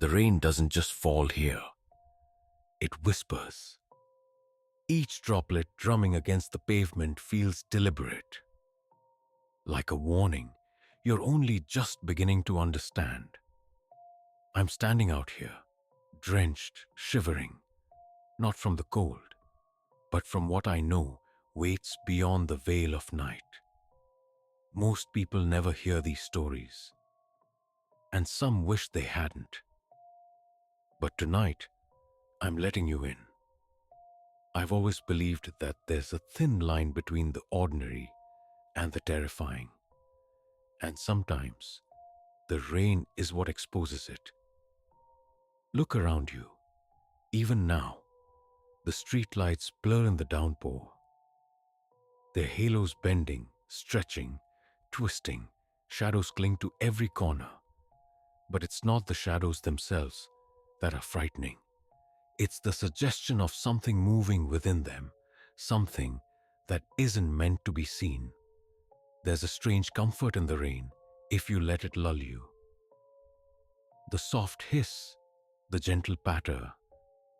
The rain doesn't just fall here, it whispers. Each droplet drumming against the pavement feels deliberate, like a warning you're only just beginning to understand. I'm standing out here, drenched, shivering, not from the cold, but from what I know waits beyond the veil of night. Most people never hear these stories, and some wish they hadn't. But tonight, I'm letting you in. I've always believed that there's a thin line between the ordinary and the terrifying, and sometimes the rain is what exposes it. Look around you. Even now, the streetlights blur in the downpour, their halos bending, stretching, twisting, shadows cling to every corner. But it's not the shadows themselves that are frightening. It's the suggestion of something moving within them, something that isn't meant to be seen. There's a strange comfort in the rain if you let it lull you. The soft hiss, the gentle patter,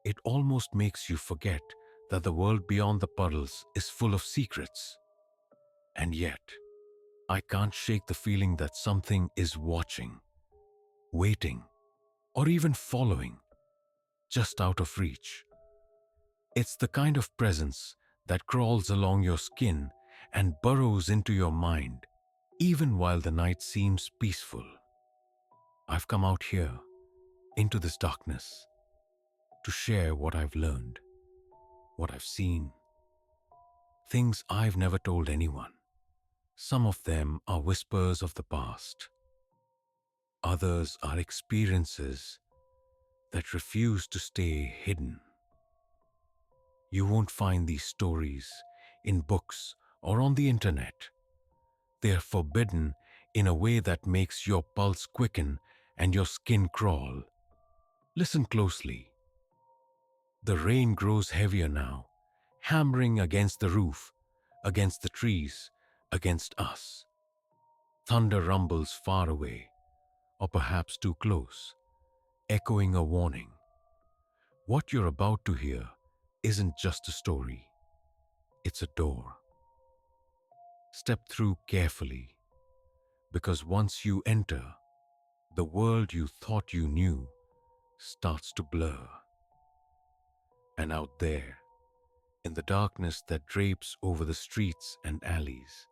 it almost makes you forget that the world beyond the puddles is full of secrets. And yet, I can't shake the feeling that something is watching, waiting, or even following, just out of reach. It's the kind of presence that crawls along your skin and burrows into your mind, even while the night seems peaceful. I've come out here, into this darkness, to share what I've learned, what I've seen, things I've never told anyone. Some of them are whispers of the past. Others are experiences that refuse to stay hidden. You won't find these stories in books or on the internet. They're forbidden in a way that makes your pulse quicken and your skin crawl. Listen closely. The rain grows heavier now, hammering against the roof, against the trees, against us. Thunder rumbles far away, or perhaps too close, echoing a warning. What you're about to hear isn't just a story, it's a door. Step through carefully, because once you enter, the world you thought you knew starts to blur. And out there, in the darkness that drapes over the streets and alleys,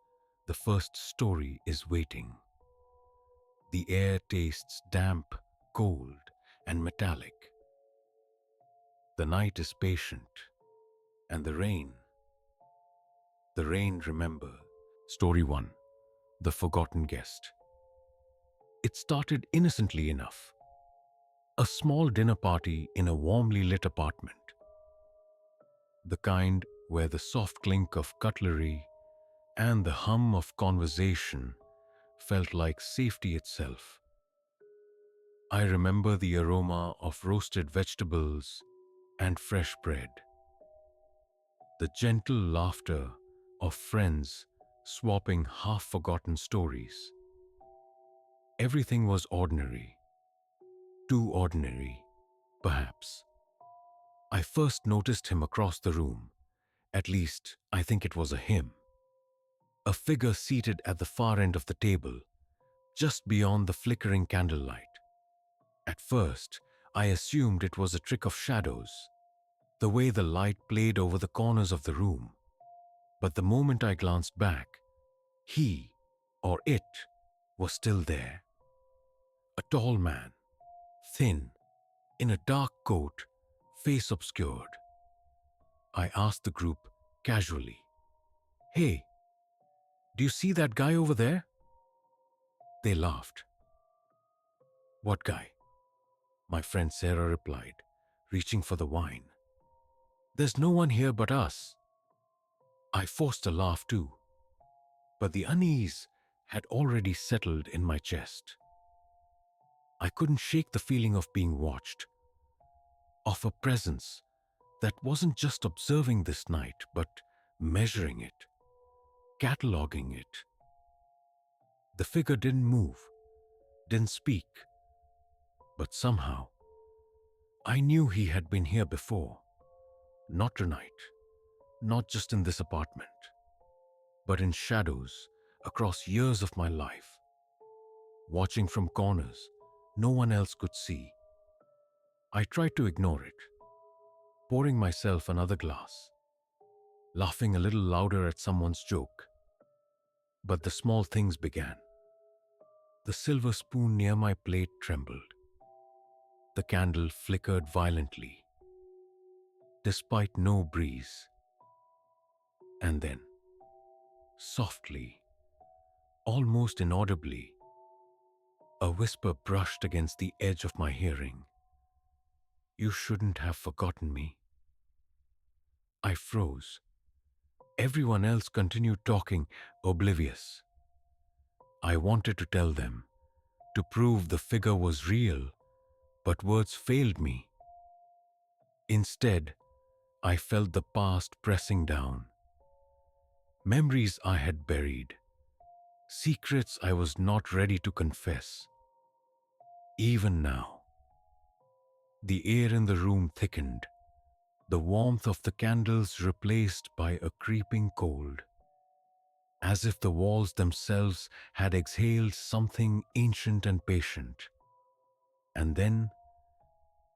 the first story is waiting. The air tastes damp, cold, and metallic. The night is patient, and the rain, remember. Story 1. The Forgotten Guest. It started innocently enough. A small dinner party in a warmly lit apartment. The kind where the soft clink of cutlery and the hum of conversation felt like safety itself. I remember the aroma of roasted vegetables and fresh bread. The gentle laughter of friends swapping half-forgotten stories. Everything was ordinary. Too ordinary, perhaps. I first noticed him across the room. At least, I think it was a him. A figure seated at the far end of the table, just beyond the flickering candlelight. At first, I assumed it was a trick of shadows, the way the light played over the corners of the room. But the moment I glanced back, he, or it, was still there. A tall man, thin, in a dark coat, face obscured. I asked the group casually, "Hey, do you see that guy over there?" They laughed. "What guy?" My friend Sarah replied, reaching for the wine. "There's no one here but us." I forced a laugh too, but the unease had already settled in my chest. I couldn't shake the feeling of being watched, of a presence that wasn't just observing this night, but measuring it, cataloging it. The figure didn't move, didn't speak, but somehow I knew he had been here before, not tonight, not just in this apartment, but in shadows across years of my life, watching from corners no one else could see. I tried to ignore it, pouring myself another glass, laughing a little louder at someone's joke. But the small things began. The silver spoon near my plate trembled. The candle flickered violently, despite no breeze. And then, softly, almost inaudibly, a whisper brushed against the edge of my hearing. You shouldn't have forgotten me. I froze. Everyone else continued talking, oblivious. I wanted to tell them, to prove the figure was real, but words failed me. Instead, I felt the past pressing down. Memories I had buried, secrets I was not ready to confess. Even now, the air in the room thickened, the warmth of the candles replaced by a creeping cold, as if the walls themselves had exhaled something ancient and patient. And then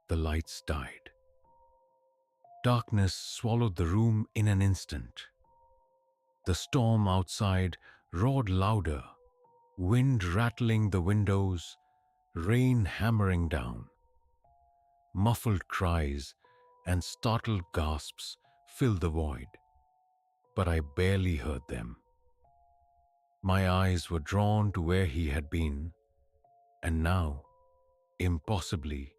the lights died. Darkness swallowed the room in an instant. The storm outside roared louder, wind rattling the windows, rain hammering down. Muffled cries and startled gasps filled the void, but I barely heard them. My eyes were drawn to where he had been, and now, impossibly,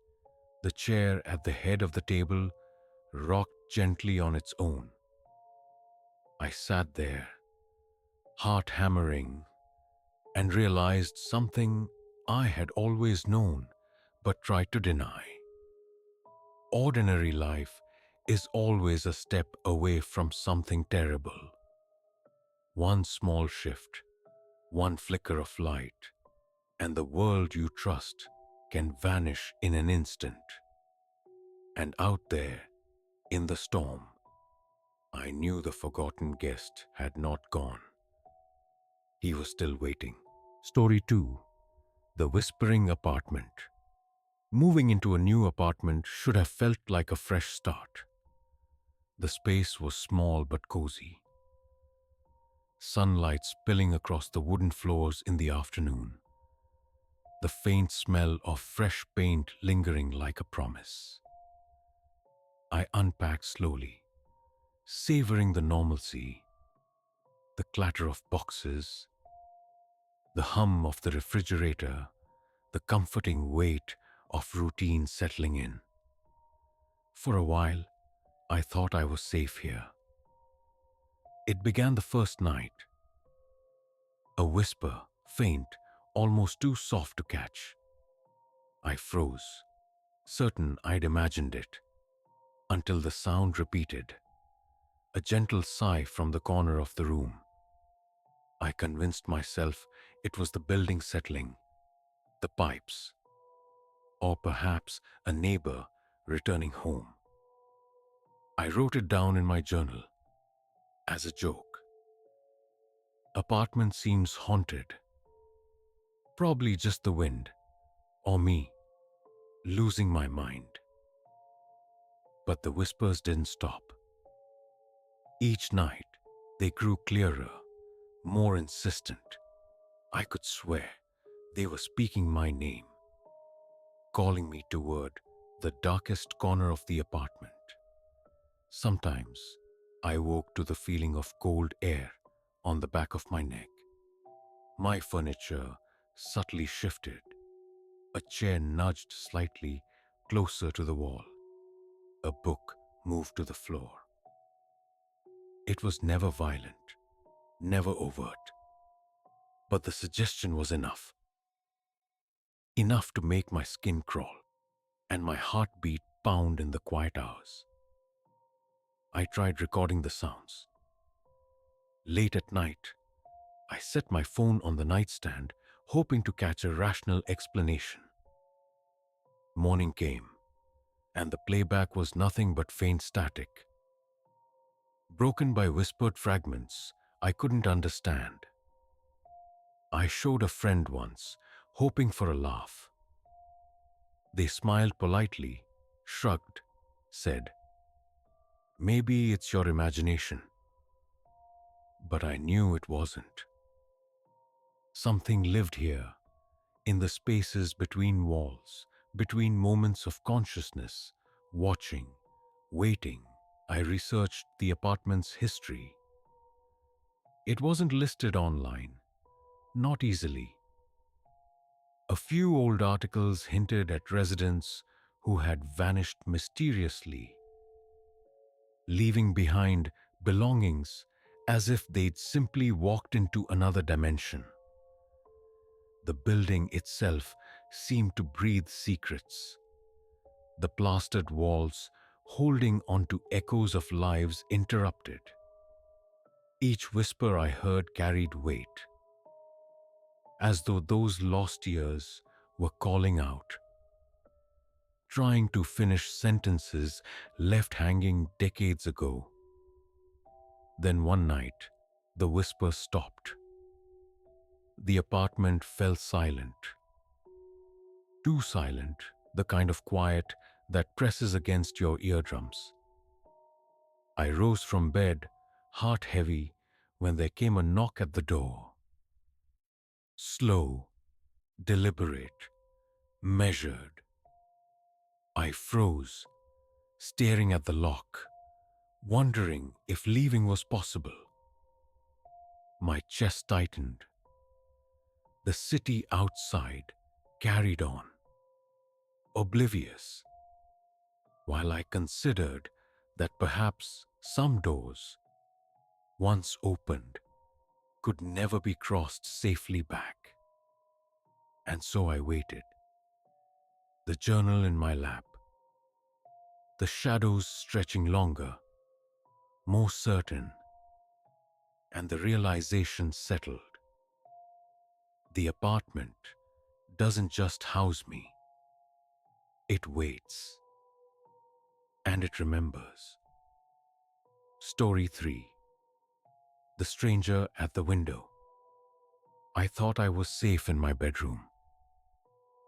the chair at the head of the table rocked gently on its own. I sat there, heart hammering, and realized something I had always known but tried to deny. Ordinary life is always a step away from something terrible. One small shift, one flicker of light, and the world you trust can vanish in an instant. And out there, in the storm, I knew the forgotten guest had not gone. He was still waiting. Story 2. The Whispering Apartment. Moving into a new apartment should have felt like a fresh start. The space was small but cozy. Sunlight spilling across the wooden floors in the afternoon. The faint smell of fresh paint lingering like a promise. I unpacked slowly, savoring the normalcy, the clatter of boxes, the hum of the refrigerator, the comforting weight of routine settling in. For a while, I thought I was safe here. It began the first night. A whisper, faint, almost too soft to catch. I froze, certain I'd imagined it, until the sound repeated, a gentle sigh from the corner of the room. I convinced myself it was the building settling, the pipes, or perhaps a neighbor returning home. I wrote it down in my journal as a joke. Apartment seems haunted. Probably just the wind, or me, losing my mind. But the whispers didn't stop. Each night, they grew clearer, more insistent. I could swear they were speaking my name, calling me toward the darkest corner of the apartment. Sometimes, I woke to the feeling of cold air on the back of my neck. My furniture subtly shifted. A chair nudged slightly closer to the wall. A book moved to the floor. It was never violent, never overt. But the suggestion was enough. Enough to make my skin crawl and my heartbeat pound in the quiet hours. I tried recording the sounds. Late at night, I set my phone on the nightstand, hoping to catch a rational explanation. Morning came, and the playback was nothing but faint static, broken by whispered fragments I couldn't understand. I showed a friend once, hoping for a laugh. They smiled politely, shrugged, said, "Maybe it's your imagination." But I knew it wasn't. Something lived here, in the spaces between walls, between moments of consciousness, watching, waiting. I researched the apartment's history. It wasn't listed online, not easily. A few old articles hinted at residents who had vanished mysteriously, leaving behind belongings as if they'd simply walked into another dimension. The building itself seemed to breathe secrets, the plastered walls holding onto echoes of lives interrupted. Each whisper I heard carried weight, as though those lost years were calling out, trying to finish sentences left hanging decades ago. Then one night, the whisper stopped. The apartment fell silent. Too silent, the kind of quiet that presses against your eardrums. I rose from bed, heart heavy, when there came a knock at the door. Slow, deliberate, measured. I froze, staring at the lock, wondering if leaving was possible. My chest tightened. The city outside carried on, oblivious, while I considered that perhaps some doors, once opened, could never be crossed safely back. And so I waited, the journal in my lap, the shadows stretching longer, more certain, and the realization settled. The apartment doesn't just house me, it waits, and it remembers. Story 3. The Stranger at the Window. I thought I was safe in my bedroom.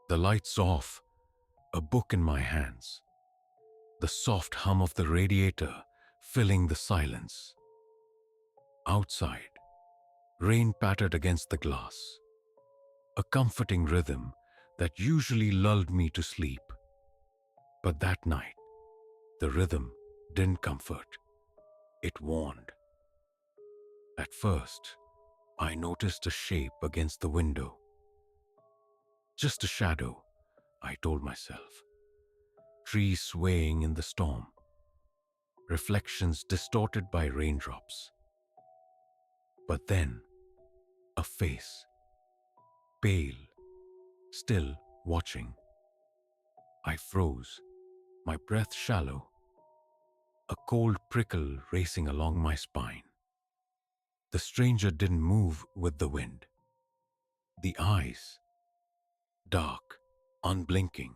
The lights off, a book in my hands, the soft hum of the radiator filling the silence. Outside, rain pattered against the glass, a comforting rhythm that usually lulled me to sleep. But that night, the rhythm didn't comfort, it warned. At first, I noticed a shape against the window. Just a shadow, I told myself. Trees swaying in the storm, reflections distorted by raindrops. But then, a face, pale, still watching. I froze, my breath shallow, a cold prickle racing along my spine. The stranger didn't move with the wind. The eyes, dark, unblinking,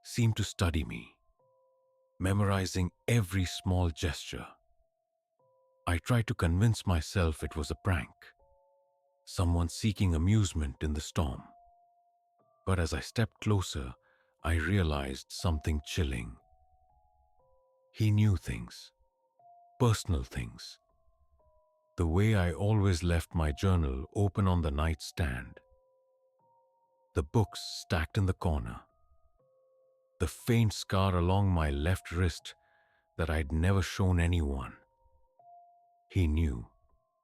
seemed to study me, memorizing every small gesture. I tried to convince myself it was a prank, someone seeking amusement in the storm. But as I stepped closer, I realized something chilling. He knew things, personal things. The way I always left my journal open on the nightstand, the books stacked in the corner, the faint scar along my left wrist that I'd never shown anyone. He knew.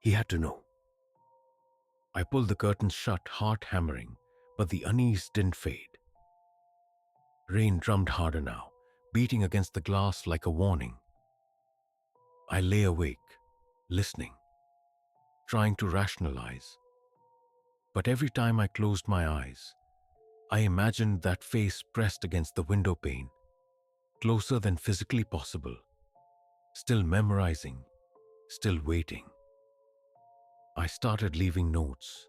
He had to know. I pulled the curtains shut, heart hammering, but the unease didn't fade. Rain drummed harder now, beating against the glass like a warning. I lay awake, listening, trying to rationalize. But every time I closed my eyes, I imagined that face pressed against the window pane, closer than physically possible, still memorizing, still waiting. I started leaving notes,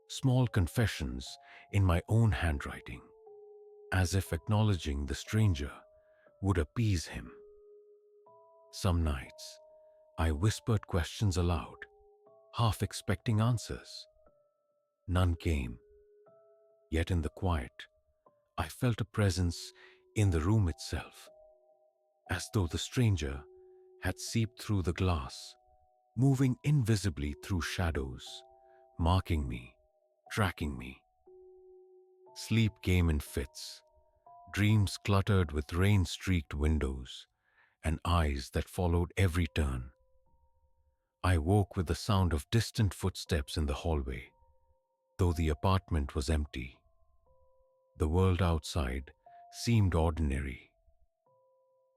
small confessions in my own handwriting, as if acknowledging the stranger would appease him. Some nights, I whispered questions aloud, half expecting answers. None came, yet in the quiet, I felt a presence in the room itself, as though the stranger had seeped through the glass, moving invisibly through shadows, marking me, tracking me. Sleep came in fits, dreams cluttered with rain-streaked windows, and eyes that followed every turn. I woke with the sound of distant footsteps in the hallway, though the apartment was empty. The world outside seemed ordinary,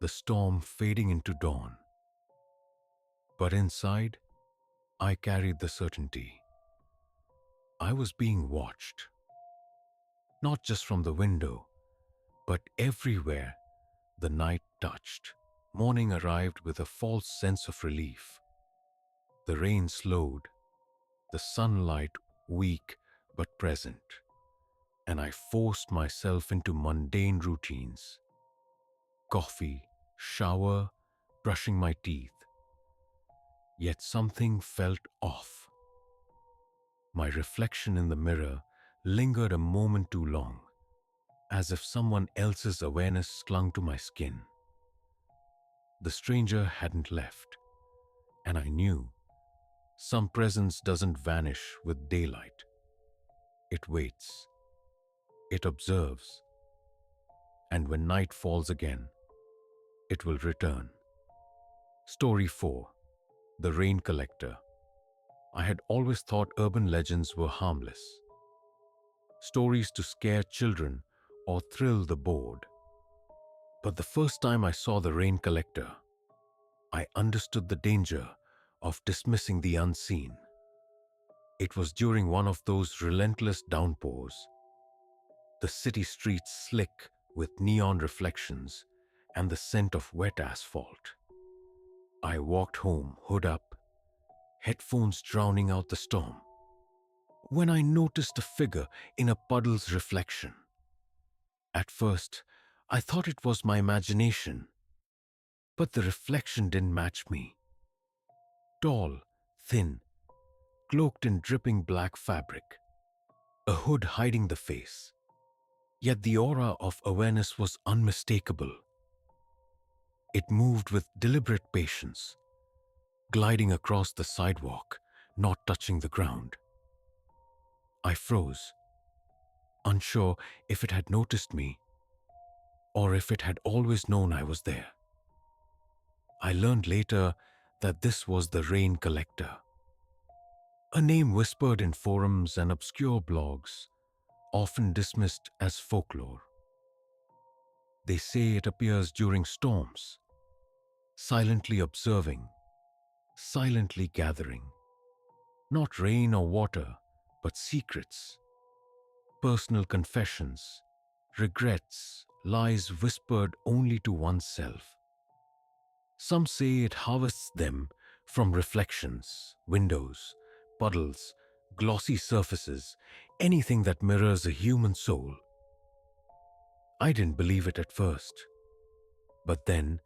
the storm fading into dawn. But inside, I carried the certainty. I was being watched, not just from the window, but everywhere the night touched. Morning arrived with a false sense of relief. The rain slowed, the sunlight weak but present, and I forced myself into mundane routines. Coffee, shower, brushing my teeth. Yet something felt off. My reflection in the mirror lingered a moment too long, as if someone else's awareness clung to my skin. The stranger hadn't left, and I knew some presence doesn't vanish with daylight. It waits, it observes, and when night falls again, it will return. Story 4. The Rain Collector. I had always thought urban legends were harmless. Stories to scare children or thrill the bored. But the first time I saw the rain collector, I understood the danger of dismissing the unseen. It was during one of those relentless downpours, the city streets slick with neon reflections and the scent of wet asphalt. I walked home, hood up, headphones drowning out the storm, when I noticed a figure in a puddle's reflection. At first, I thought it was my imagination, but the reflection didn't match me. Tall, thin, cloaked in dripping black fabric, a hood hiding the face. Yet the aura of awareness was unmistakable. It moved with deliberate patience, gliding across the sidewalk, not touching the ground. I froze, unsure if it had noticed me or if it had always known I was there. I learned later that this was the rain collector, a name whispered in forums and obscure blogs, often dismissed as folklore. They say it appears during storms, silently observing, silently gathering. Not rain or water, but secrets, personal confessions, regrets, lies whispered only to oneself. Some say it harvests them from reflections, windows, puddles, glossy surfaces, anything that mirrors a human soul. I didn't believe it at first, but then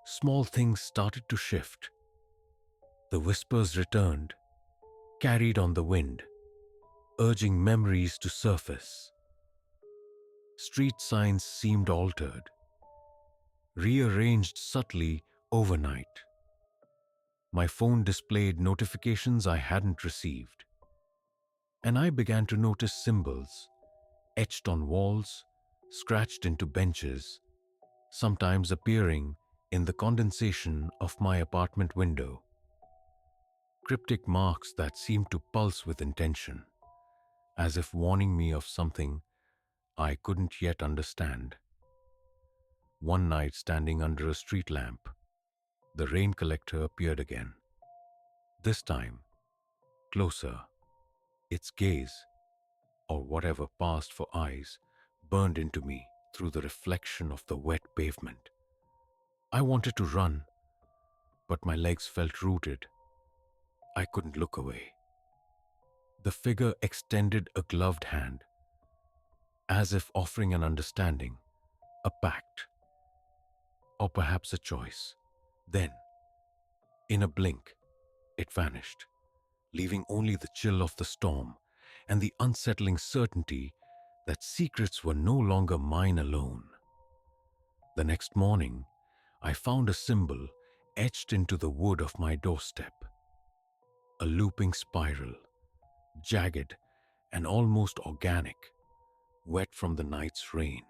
small things started to shift. The whispers returned, carried on the wind, urging memories to surface. Street signs seemed altered, rearranged subtly overnight. My phone displayed notifications I hadn't received, and I began to notice symbols etched on walls, scratched into benches, sometimes appearing in the condensation of my apartment window. Cryptic marks that seemed to pulse with intention, as if warning me of something I couldn't yet understand. One night, standing under a street lamp, the rain collector appeared again. This time, closer. Its gaze, or whatever passed for eyes, burned into me through the reflection of the wet pavement. I wanted to run, but my legs felt rooted. I couldn't look away. The figure extended a gloved hand, as if offering an understanding, a pact. or perhaps a choice. Then, in a blink, it vanished, leaving only the chill of the storm and the unsettling certainty that secrets were no longer mine alone. The next morning, I found a symbol etched into the wood of my doorstep, a looping spiral, jagged and almost organic, wet from the night's rain.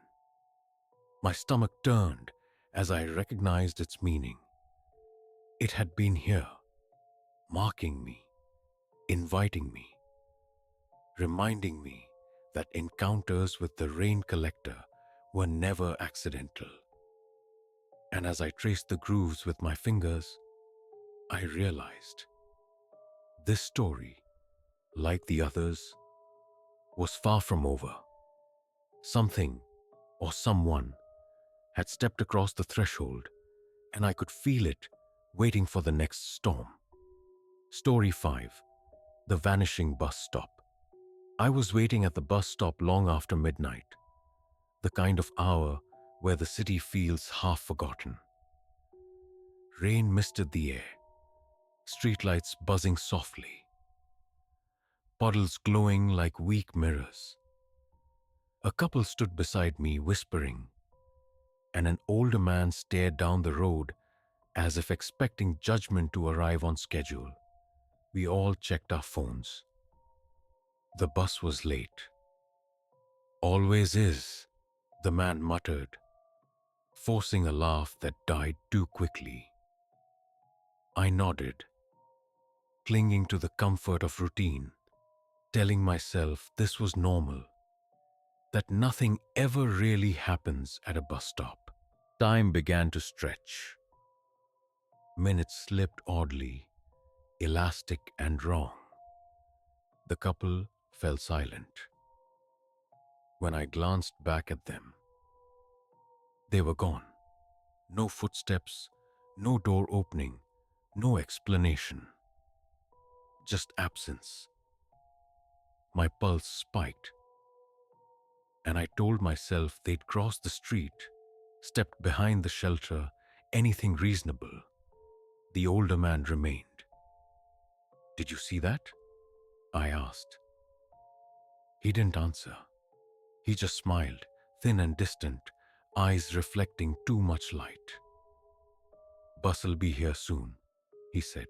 My stomach turned as I recognized its meaning. It had been here, marking me, inviting me, reminding me that encounters with the rain collector were never accidental. And as I traced the grooves with my fingers, I realized this story, like the others, was far from over. Something or someone had stepped across the threshold, and I could feel it waiting for the next storm. Story 5. The Vanishing Bus Stop. I was waiting at the bus stop long after midnight, the kind of hour where the city feels half forgotten. Rain misted the air, streetlights buzzing softly, puddles glowing like weak mirrors. A couple stood beside me whispering, and an older man stared down the road as if expecting judgment to arrive on schedule. We all checked our phones. The bus was late. Always is, the man muttered, forcing a laugh that died too quickly. I nodded, clinging to the comfort of routine, telling myself this was normal, that nothing ever really happens at a bus stop. Time began to stretch. Minutes slipped oddly, elastic and wrong. The couple fell silent. When I glanced back at them, they were gone. No footsteps, no door opening, no explanation. Just absence. My pulse spiked, and I told myself they'd crossed the street, stepped behind the shelter, anything reasonable. The older man remained. "Did you see that?" I asked. He didn't answer. He just smiled, thin and distant, eyes reflecting too much light. "Bus'll be here soon," he said,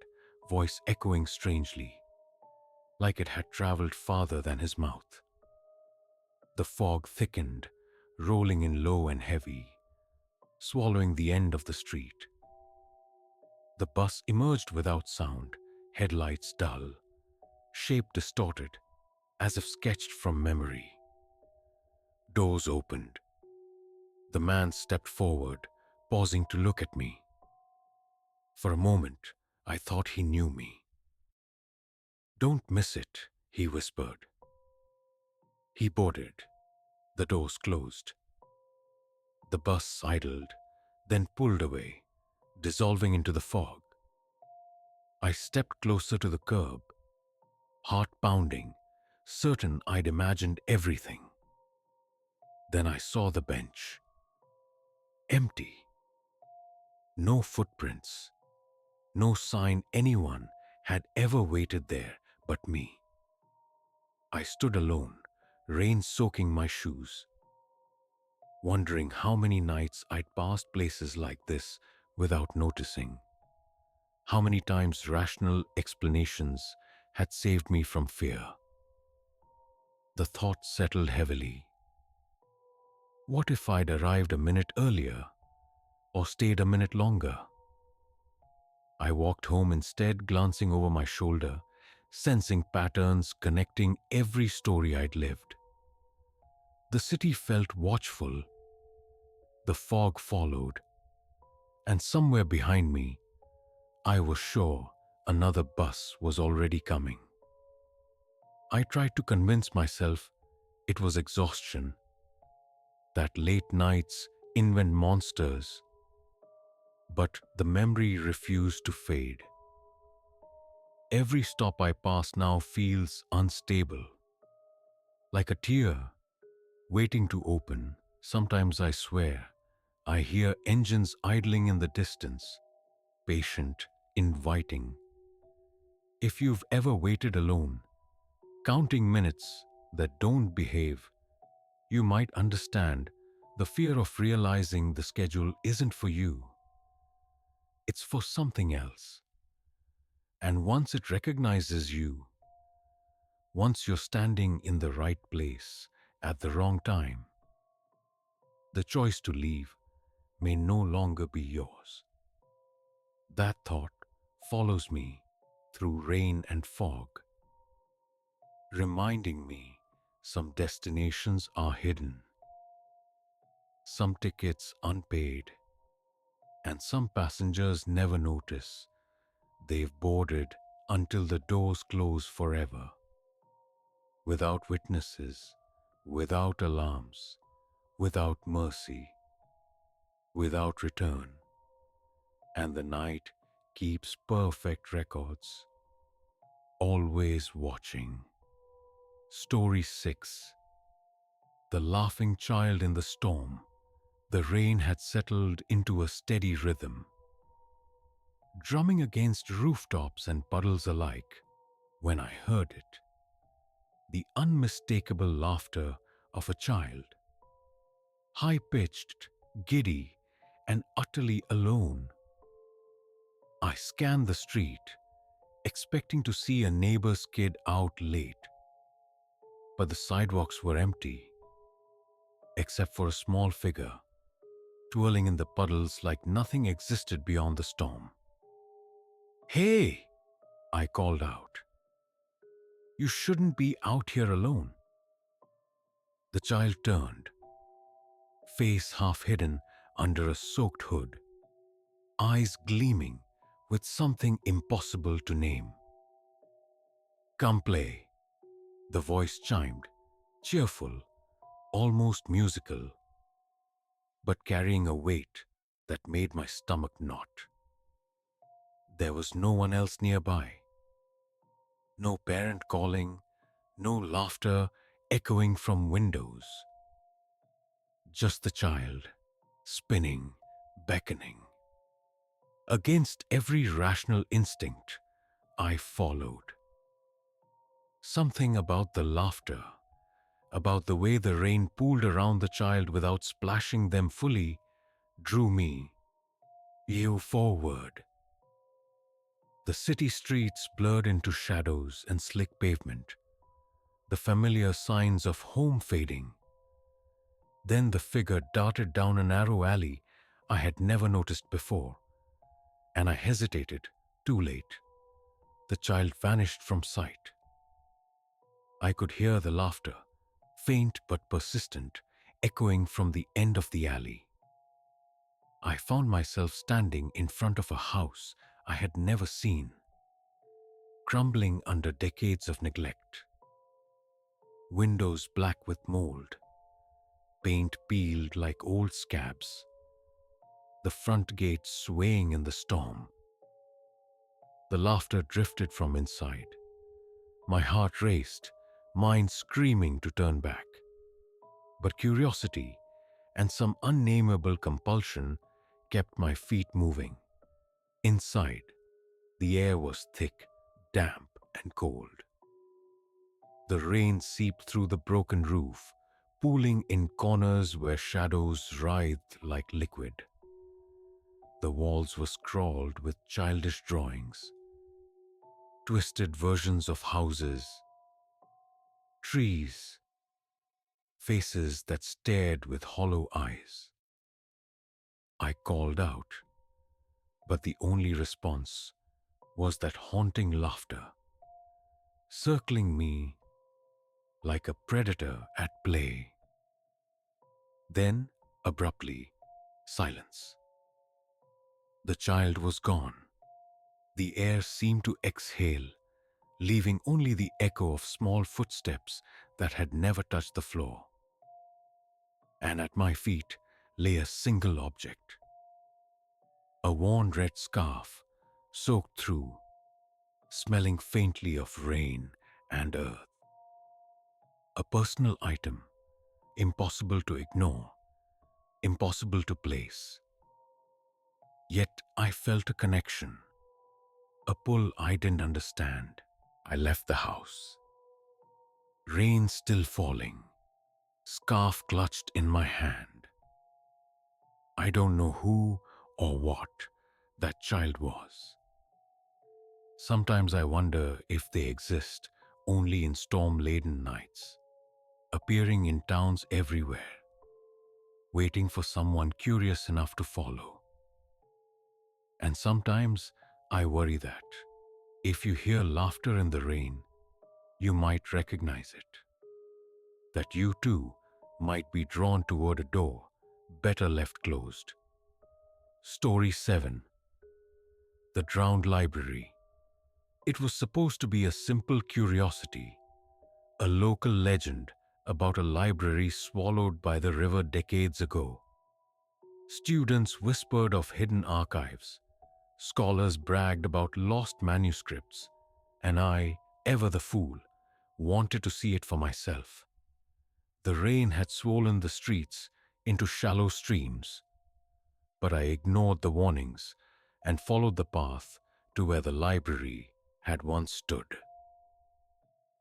voice echoing strangely, like it had traveled farther than his mouth. The fog thickened, rolling in low and heavy, swallowing the end of the street. The bus emerged without sound, headlights dull, shape distorted, as if sketched from memory. Doors opened. The man stepped forward, pausing to look at me. For a moment, I thought he knew me. "Don't miss it," he whispered. He boarded. The doors closed. The bus idled, then pulled away, dissolving into the fog. I stepped closer to the curb, heart pounding, certain I'd imagined everything. Then I saw the bench. Empty. No footprints. No sign anyone had ever waited there but me. I stood alone, rain soaking my shoes, wondering how many nights I'd passed places like this without noticing. How many times rational explanations had saved me from fear. The thought settled heavily. What if I'd arrived a minute earlier, or stayed a minute longer? I walked home instead, glancing over my shoulder, sensing patterns connecting every story I'd lived. The city felt watchful. The fog followed, and somewhere behind me, I was sure another bus was already coming. I tried to convince myself it was exhaustion, that late nights invent monsters, but the memory refused to fade. Every stop I pass now feels unstable, like a tear waiting to open. Sometimes I swear I hear engines idling in the distance, patient, inviting. If you've ever waited alone, counting minutes that don't behave, you might understand the fear of realizing the schedule isn't for you. It's for something else. And once it recognizes you, once you're standing in the right place at the wrong time, the choice to leave may no longer be yours. That thought follows me through rain and fog, reminding me some destinations are hidden, some tickets unpaid, and some passengers never notice they've boarded until the doors close forever. Without witnesses, without alarms, without mercy, without return. And the night keeps perfect records, always watching. Story 6. The laughing child in the storm. The rain had settled into a steady rhythm, drumming against rooftops and puddles alike. When I heard it, the unmistakable laughter of a child, high-pitched, giddy, and utterly alone. I scanned the street, expecting to see a neighbor's kid out late, but the sidewalks were empty, except for a small figure, twirling in the puddles like nothing existed beyond the storm. "Hey!" I called out. "You shouldn't be out here alone." The child turned, face half hidden under a soaked hood, eyes gleaming with something impossible to name. "Come play," the voice chimed, cheerful, almost musical, but carrying a weight that made my stomach knot. There was no one else nearby. No parent calling, no laughter echoing from windows. Just the child, spinning, beckoning. Against every rational instinct, I followed. Something about the laughter, about the way the rain pooled around the child without splashing them fully, drew me, you forward. The city streets blurred into shadows and slick pavement, the familiar signs of home fading. Then the figure darted down a narrow alley I had never noticed before, and I hesitated, too late. The child vanished from sight. I could hear the laughter, faint but persistent, echoing from the end of the alley. I found myself standing in front of a house I had never seen, crumbling under decades of neglect. Windows black with mold, paint peeled like old scabs, the front gate swaying in the storm. The laughter drifted from inside. My heart raced, mind screaming to turn back. But curiosity and some unnameable compulsion kept my feet moving. Inside, the air was thick, damp, and cold. The rain seeped through the broken roof, pooling in corners where shadows writhed like liquid. The walls were scrawled with childish drawings, twisted versions of houses, trees, faces that stared with hollow eyes. I called out, but the only response was that haunting laughter, circling me like a predator at play. Then, abruptly, silence. The child was gone. The air seemed to exhale, leaving only the echo of small footsteps that had never touched the floor. And at my feet lay a single object. A worn red scarf, soaked through, smelling faintly of rain and earth. A personal item, impossible to ignore, impossible to place. Yet I felt a connection, a pull I didn't understand. I left the house. Rain still falling, scarf clutched in my hand. I don't know who or what that child was. Sometimes I wonder if they exist only in storm-laden nights, appearing in towns everywhere, waiting for someone curious enough to follow. And sometimes I worry that if you hear laughter in the rain, you might recognize it. That you too might be drawn toward a door better left closed. Story 7. The Drowned Library. It was supposed to be a simple curiosity, a local legend about a library swallowed by the river decades ago. Students whispered of hidden archives, scholars bragged about lost manuscripts, and I, ever the fool, wanted to see it for myself. The rain had swollen the streets into shallow streams, but I ignored the warnings and followed the path to where the library had once stood.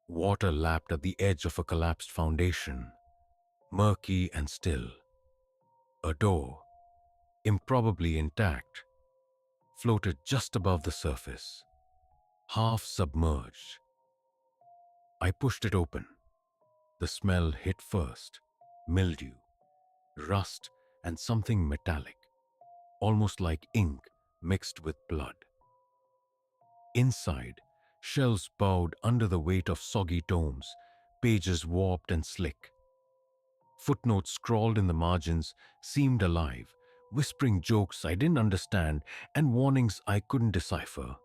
Water lapped at the edge of a collapsed foundation, murky and still. A door, improbably intact, floated just above the surface, half submerged. I pushed it open. The smell hit first: mildew, rust, and something metallic, almost like ink mixed with blood. Inside, shelves bowed under the weight of soggy tomes, pages warped and slick. Footnotes scrawled in the margins seemed alive, whispering jokes I didn't understand and warnings I couldn't decipher.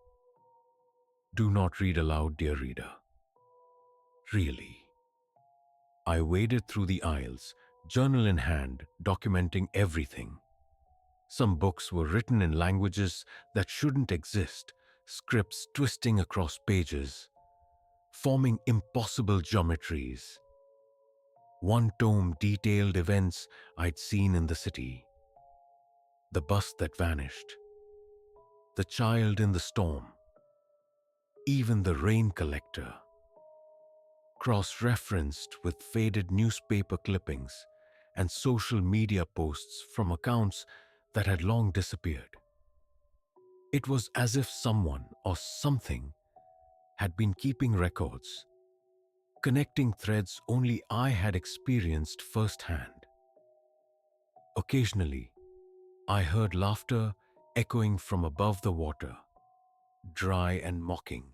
Do not read aloud, dear reader. Really. I waded through the aisles, journal in hand, documenting everything. Some books were written in languages that shouldn't exist, scripts twisting across pages, forming impossible geometries. One tome detailed events I'd seen in the city: the bus that vanished, the child in the storm, even the rain collector. Cross-referenced with faded newspaper clippings and social media posts from accounts that had long disappeared. It was as if someone or something had been keeping records, connecting threads only I had experienced firsthand. Occasionally, I heard laughter echoing from above the water, dry and mocking.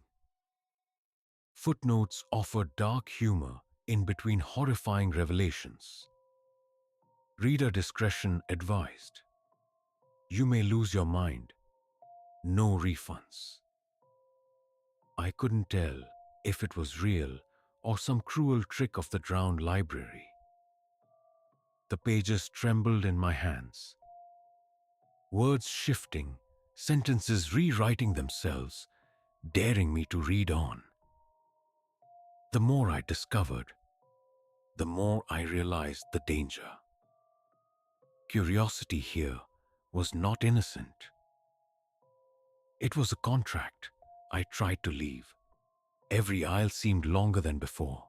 Footnotes offered dark humor in between horrifying revelations. Reader discretion advised. You may lose your mind. No refunds. I couldn't tell if it was real or some cruel trick of the drowned library. The pages trembled in my hands, words shifting, sentences rewriting themselves, daring me to read on. The more I discovered, the more I realized the danger. Curiosity here was not innocent. It was a contract. I tried to leave. Every aisle seemed longer than before.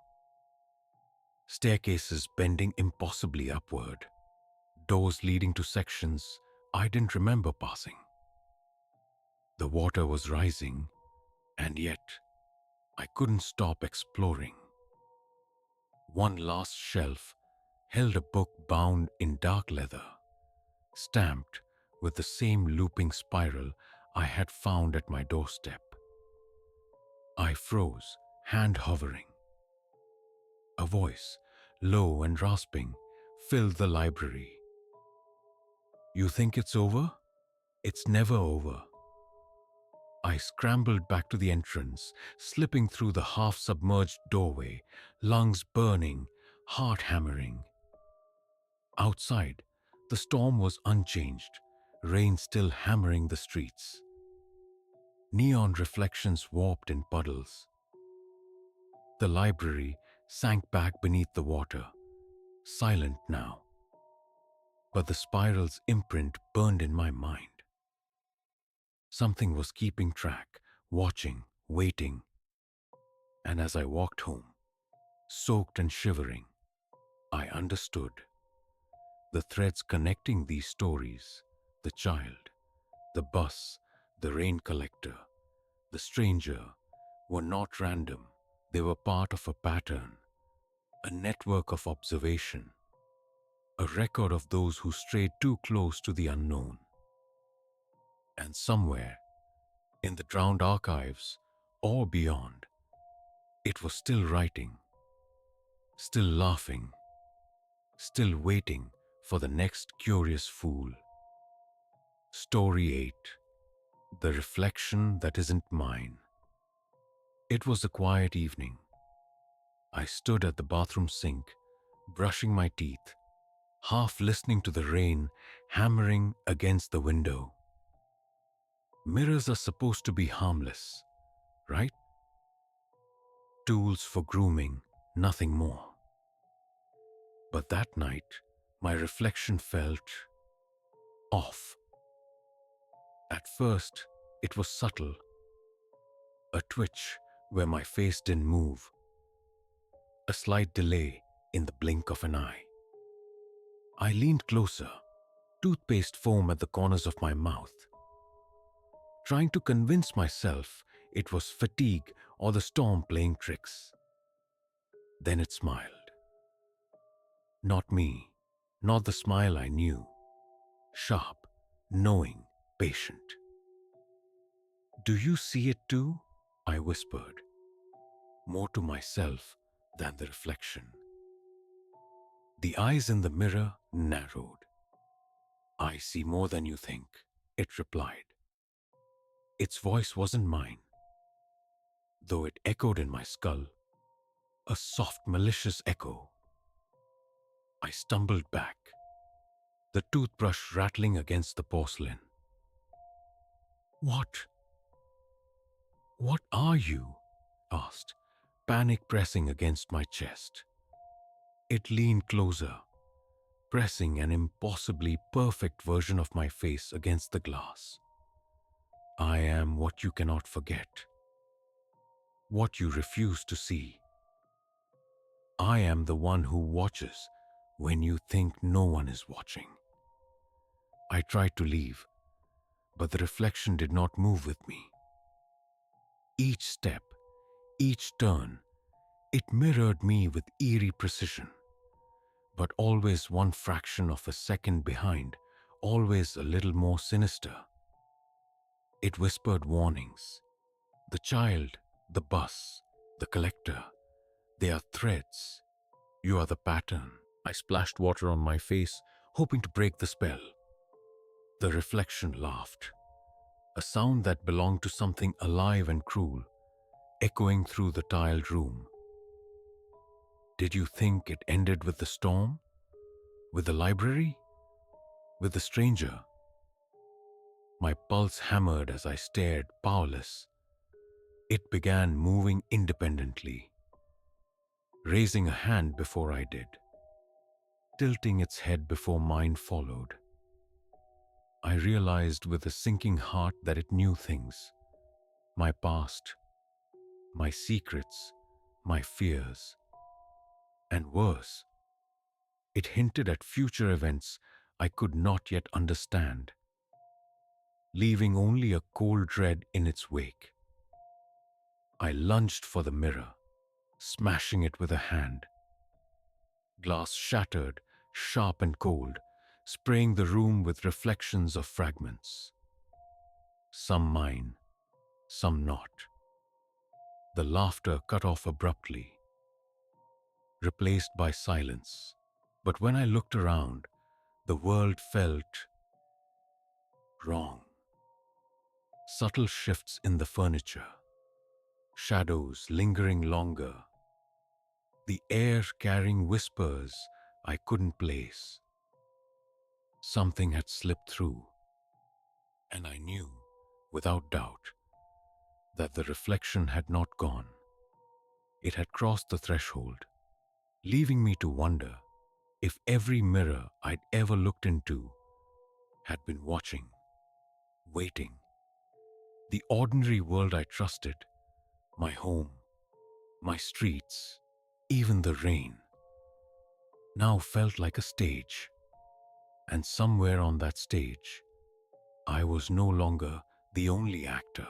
Staircases bending impossibly upward. Doors leading to sections I didn't remember passing. The water was rising, and yet I couldn't stop exploring. One last shelf held a book bound in dark leather, stamped with the same looping spiral I had found at my doorstep. I froze, hand hovering. A voice, low and rasping, filled the library. You think it's over? It's never over. I scrambled back to the entrance, slipping through the half-submerged doorway, lungs burning, heart hammering. Outside, the storm was unchanged, rain still hammering the streets. Neon reflections warped in puddles. The library sank back beneath the water, silent now. but the spiral's imprint burned in my mind. Something was keeping track, watching, waiting, and as I walked home, soaked and shivering, I understood the threads connecting these stories: the child, the bus, the rain collector, the stranger, were not random. They were part of a pattern, a network of observation, a record of those who strayed too close to the unknown. And somewhere, in the drowned archives or beyond, it was still writing, still laughing, still waiting for the next curious fool. Story 8: The Reflection That Isn't Mine. It was a quiet evening. I stood at the bathroom sink, brushing my teeth, half listening to the rain hammering against the window. Mirrors are supposed to be harmless, right? Tools for grooming, nothing more. But that night, my reflection felt off. At first, it was subtle, a twitch where my face didn't move, a slight delay in the blink of an eye. I leaned closer, toothpaste foam at the corners of my mouth, trying to convince myself it was fatigue or the storm playing tricks. Then it smiled. Not me, not the smile I knew. Sharp, knowing, patient. "Do you see it too?" I whispered, more to myself than the reflection. The eyes in the mirror narrowed. "I see more than you think," it replied. Its voice wasn't mine, though it echoed in my skull, a soft, malicious echo. I stumbled back, the toothbrush rattling against the porcelain. "What? What are you?" asked, panic pressing against my chest. It leaned closer, pressing an impossibly perfect version of my face against the glass. "I am what you cannot forget, what you refuse to see. I am the one who watches when you think no one is watching." I tried to leave, but the reflection did not move with me. Each step, each turn, it mirrored me with eerie precision, but always one fraction of a second behind, always a little more sinister. It whispered warnings. The child, the bus, the collector, they are threads. You are the pattern. I splashed water on my face, hoping to break the spell. The reflection laughed, a sound that belonged to something alive and cruel, echoing through the tiled room. "Did you think it ended with the storm? With the library? With the stranger?" My pulse hammered as I stared, powerless. It began moving independently, raising a hand before I did, tilting its head before mine followed. I realized with a sinking heart that it knew things. My past, my secrets, my fears. And worse, it hinted at future events I could not yet understand, leaving only a cold dread in its wake. I lunged for the mirror, smashing it with a hand. Glass shattered, sharp and cold, spraying the room with reflections of fragments. Some mine, some not. The laughter cut off abruptly, replaced by silence. But when I looked around, the world felt wrong. Subtle shifts in the furniture, shadows lingering longer, the air carrying whispers I couldn't place. Something had slipped through, and I knew, without doubt, that the reflection had not gone. It had crossed the threshold, leaving me to wonder, if every mirror I'd ever looked into had been watching, waiting. The ordinary world I trusted, my home, my streets, even the rain, now felt like a stage. And somewhere on that stage, I was no longer the only actor.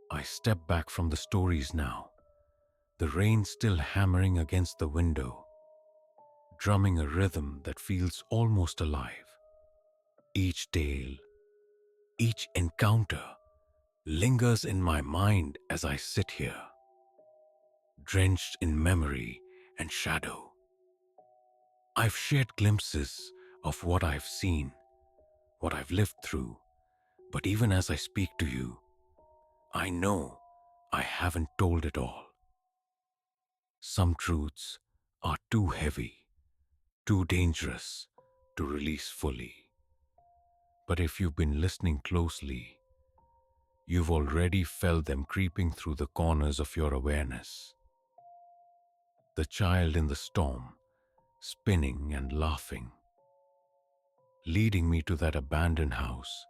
I stepped back from the stories now, the rain still hammering against the window, drumming a rhythm that feels almost alive. Each tale, each encounter lingers in my mind as I sit here, drenched in memory and shadow. I've shared glimpses of what I've seen, what I've lived through, but even as I speak to you, I know I haven't told it all. Some truths are too heavy, too dangerous to release fully. But if you've been listening closely, you've already felt them creeping through the corners of your awareness. The child in the storm, spinning and laughing, leading me to that abandoned house,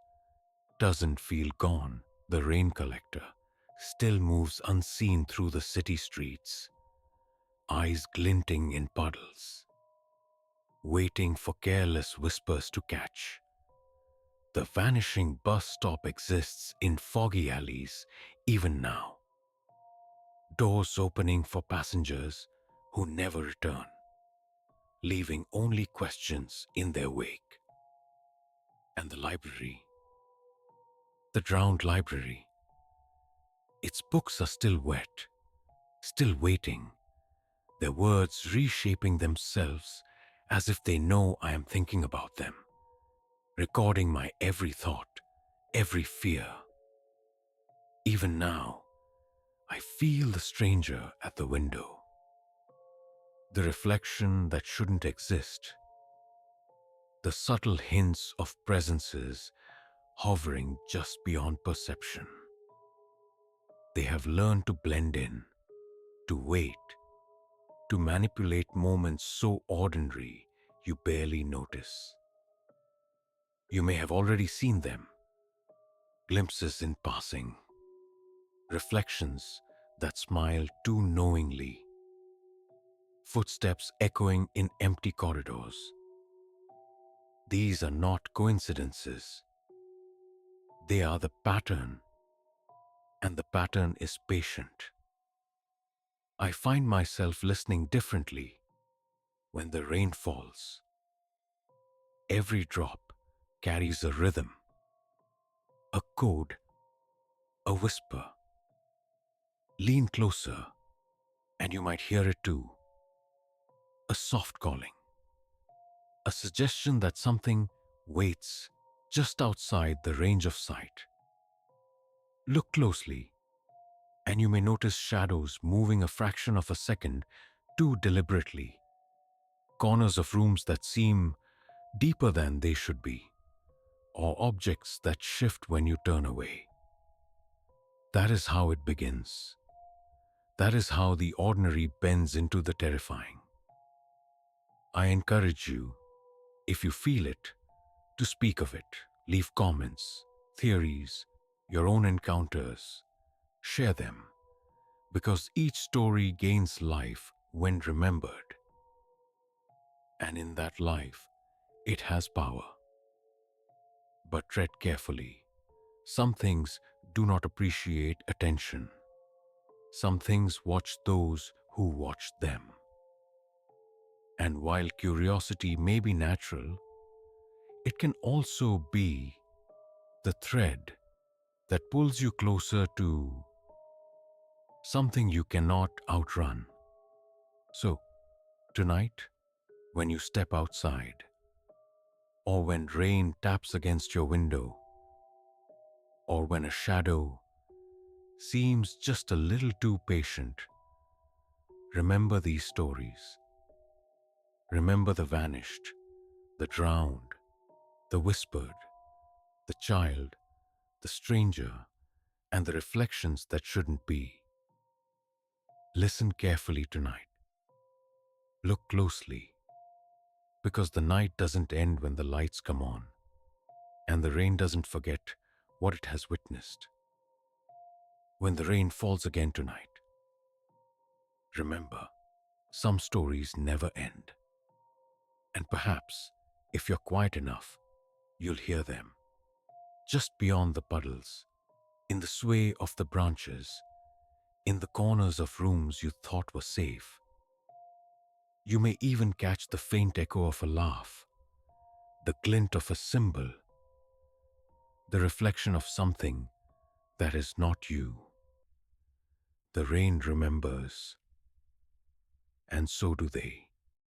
doesn't feel gone. The rain collector still moves unseen through the city streets, eyes glinting in puddles, waiting for careless whispers to catch. The vanishing bus stop exists in foggy alleys even now, doors opening for passengers who never return, leaving only questions in their wake. And the drowned library, its books are still wet, still waiting, their words reshaping themselves as if they know I am thinking about them, recording my every thought, every fear. Even now, I feel the stranger at the window, the reflection that shouldn't exist, the subtle hints of presences hovering just beyond perception. They have learned to blend in, to wait, to manipulate moments so ordinary you barely notice. You may have already seen them, glimpses in passing, reflections that smile too knowingly, footsteps echoing in empty corridors. These are not coincidences. They are the pattern, and the pattern is patient. I find myself listening differently when the rain falls. Every drop carries a rhythm, a code, a whisper. Lean closer, and you might hear it too. A soft calling, a suggestion that something waits just outside the range of sight. Look closely, and you may notice shadows moving a fraction of a second too deliberately, corners of rooms that seem deeper than they should be, or objects that shift when you turn away. That is how it begins. That is how the ordinary bends into the terrifying. I encourage you, if you feel it, to speak of it, leave comments, theories, your own encounters, share them, because each story gains life when remembered. And in that life, it has power. But tread carefully. Some things do not appreciate attention. Some things watch those who watch them. And while curiosity may be natural, it can also be the thread that pulls you closer to something you cannot outrun. So, tonight, when you step outside, or when rain taps against your window, or when a shadow seems just a little too patient, remember these stories. Remember the vanished, the drowned, the whispered, the child, the stranger, and the reflections that shouldn't be. Listen carefully tonight. Look closely. Because the night doesn't end when the lights come on, and the rain doesn't forget what it has witnessed. When the rain falls again tonight, remember, some stories never end. And perhaps, if you're quiet enough, you'll hear them. Just beyond the puddles, in the sway of the branches, in the corners of rooms you thought were safe. You may even catch the faint echo of a laugh, the glint of a cymbal, the reflection of something that is not you. The rain remembers, and so do they.